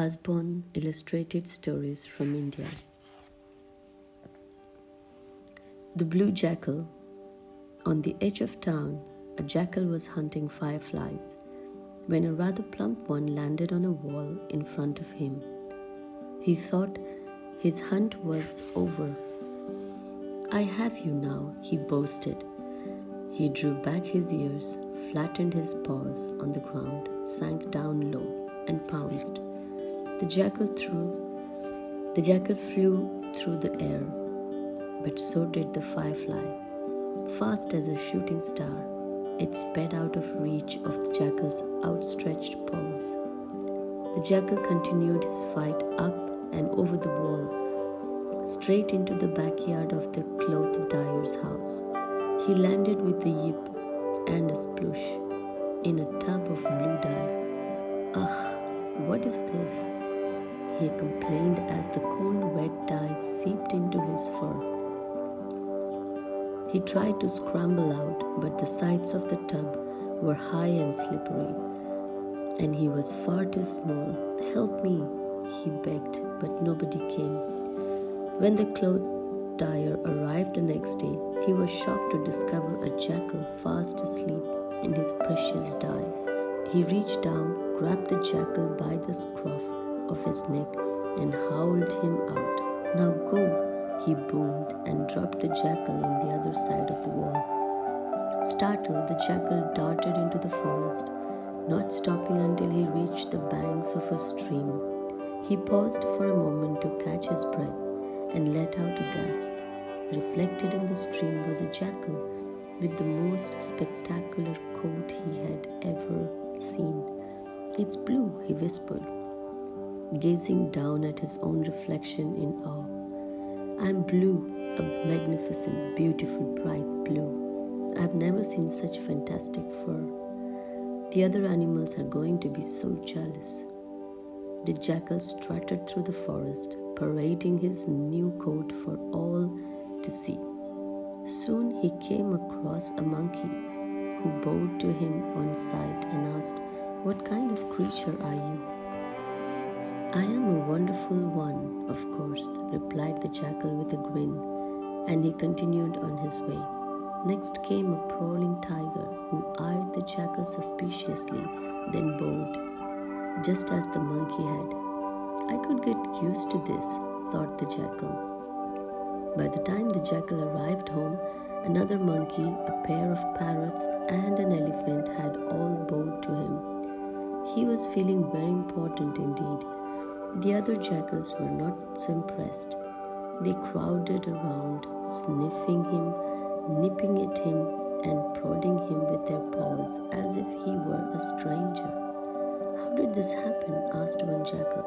Usborne Illustrated Stories from India. The Blue Jackal. On the edge of town, a jackal was hunting fireflies when a rather plump one landed on a wall in front of him. He thought his hunt was over. "I have you now," he boasted. He drew back his ears, flattened his paws on the ground, sank down low, and pounced. The jackal flew through the air, but so did the firefly. Fast as a shooting star, it sped out of reach of the jackal's outstretched paws. The jackal continued his fight up and over the wall, straight into the backyard of the cloth dyer's house. He landed with a yip and a sploosh in a tub of blue dye. "Ugh, what is this?" he complained as the cold, wet dye seeped into his fur. He tried to scramble out, but the sides of the tub were high and slippery, and he was far too small. "Help me," he begged, but nobody came. When the cloth dyer arrived the next day, he was shocked to discover a jackal fast asleep in his precious dye. He reached down, grabbed the jackal by the scruff of his neck, and howled him out. "Now go," he boomed, and dropped the jackal on the other side of the wall. Startled, the jackal darted into the forest, not stopping until he reached the banks of a stream. He paused for a moment to catch his breath and let out a gasp. Reflected in the stream was a jackal with the most spectacular coat he had ever seen. "It's blue," he whispered, gazing down at his own reflection in awe. "I'm blue, a magnificent, beautiful, bright blue. I've never seen such fantastic fur. The other animals are going to be so jealous." The jackal strutted through the forest, parading his new coat for all to see. Soon he came across a monkey who bowed to him on sight and asked, "What kind of creature are you?" "I am a wonderful one, of course," replied the jackal with a grin, and he continued on his way. Next came a prowling tiger who eyed the jackal suspiciously, then bowed, just as the monkey had. "I could get used to this," thought the jackal. By the time the jackal arrived home, another monkey, a pair of parrots, and an elephant had all bowed to him. He was feeling very important indeed. The other jackals were not so impressed. They crowded around, sniffing him, nipping at him, and prodding him with their paws as if he were a stranger. "How did this happen?" asked one jackal.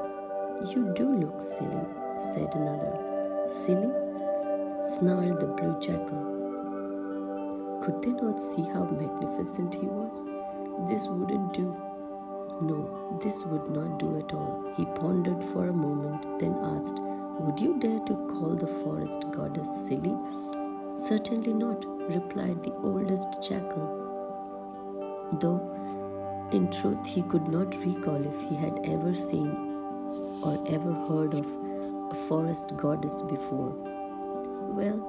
"You do look silly," said another. "Silly?" snarled the blue jackal. Could they not see how magnificent he was? This wouldn't do. No, this would not do at all. He pondered for a moment, then asked, "Would you dare to call the forest goddess silly?" "Certainly not," replied the oldest jackal, though in truth he could not recall if he had ever seen or ever heard of a forest goddess before. "Well,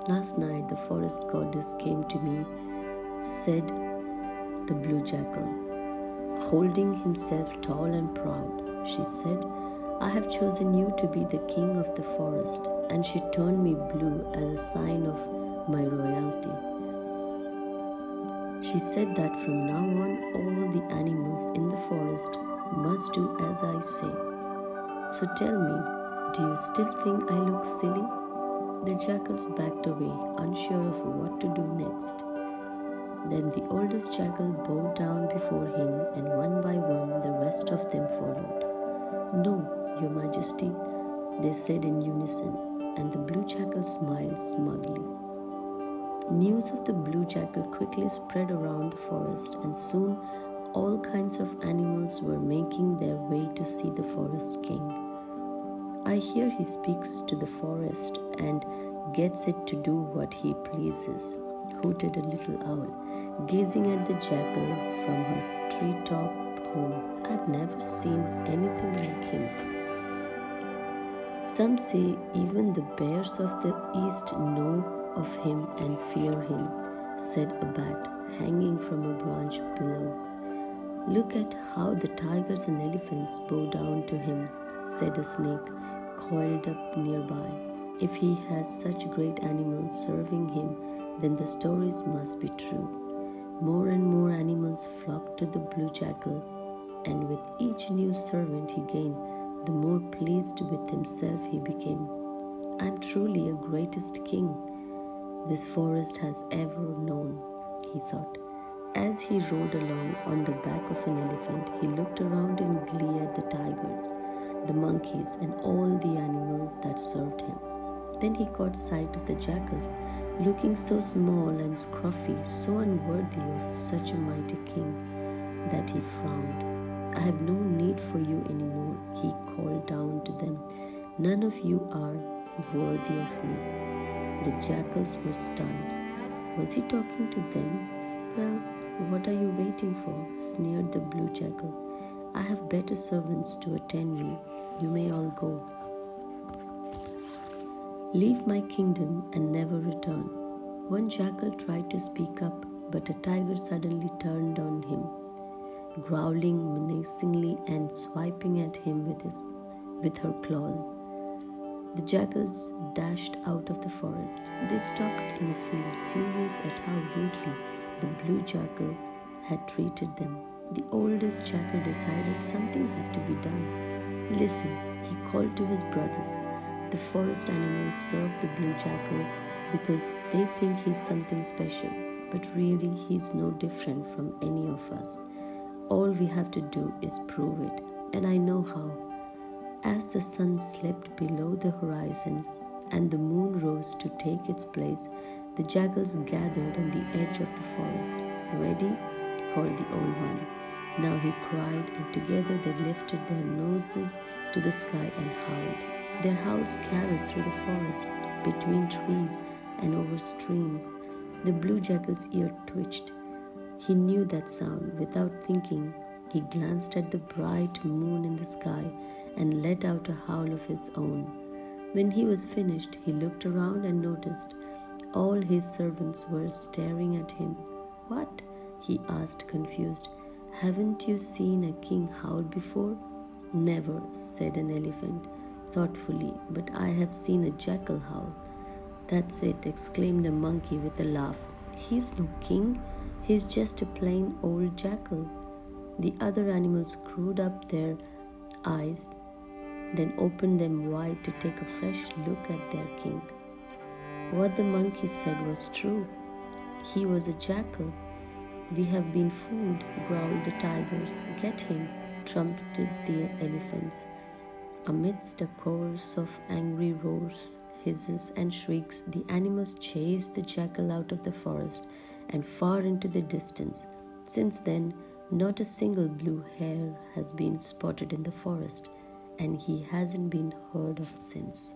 last night the forest goddess came to me," said the blue jackal. Holding himself tall and proud, she said, "I have chosen you to be the king of the forest," and she turned me blue as a sign of my royalty. She said that from now on, all the animals in the forest must do as I say. So tell me, do you still think I look silly? The jackals backed away, unsure of what to do next. Then the oldest jackal bowed down before him, and one by one the rest of them followed. "No, Your Majesty," they said in unison, and the blue jackal smiled smugly. News of the blue jackal quickly spread around the forest, and soon all kinds of animals were making their way to see the forest king. "I hear he speaks to the forest and gets it to do what he pleases," hooted a little owl, gazing at the jackal from her treetop home. I've never seen anything like him. Some say even the bears of the east know of him and fear him, said a bat hanging from a branch below. Look at how the tigers and elephants bow down to him, said a snake coiled up nearby. If he has such great animals serving him, then the stories must be true. More and more animals flocked to the blue jackal, and with each new servant he gained, the more pleased with himself he became. I'm truly a greatest king this forest has ever known, he thought. As he rode along on the back of an elephant, he looked around in glee at the tigers, the monkeys, and all the animals that served him. Then he caught sight of the jackals, looking so small and scruffy, so unworthy of such a mighty king, that he frowned. I have no need for you anymore, he called down to them. None of you are worthy of me. The jackals were stunned. Was he talking to them? Well, what are you waiting for? Sneered the blue jackal. I have better servants to attend me. You may all go. Leave my kingdom and never return. One jackal tried to speak up, but a tiger suddenly turned on him, growling menacingly and swiping at him with her claws. The jackals dashed out of the forest. They stopped in a field, furious at how rudely the blue jackal had treated them. The oldest jackal decided something had to be done. Listen, he called to his brothers. The forest animals serve the blue jackal because they think he's something special, but really he's no different from any of us. All we have to do is prove it, and I know how. As the sun slipped below the horizon and the moon rose to take its place, the jackals gathered on the edge of the forest. Ready? Called the old one. Now he cried, and together they lifted their noses to the sky and howled. Their howls carried through the forest, between trees and over streams. The blue jackal's ear twitched. He knew that sound. Without thinking, he glanced at the bright moon in the sky and let out a howl of his own. When he was finished, he looked around and noticed all his servants were staring at him. What? He asked, confused. Haven't you seen a king howl before? Never, said an elephant thoughtfully, but I have seen a jackal howl. That's it, exclaimed a monkey with a laugh. He's no king, he's just a plain old jackal. The other animals screwed up their eyes, then opened them wide to take a fresh look at their king. What the monkey said was true. He was a jackal. We have been fooled, growled the tigers. Get him, trumpeted the elephants. Amidst a chorus of angry roars, hisses, and shrieks, the animals chased the jackal out of the forest and far into the distance. Since then, not a single blue hare has been spotted in the forest, and he hasn't been heard of since.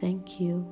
Thank you.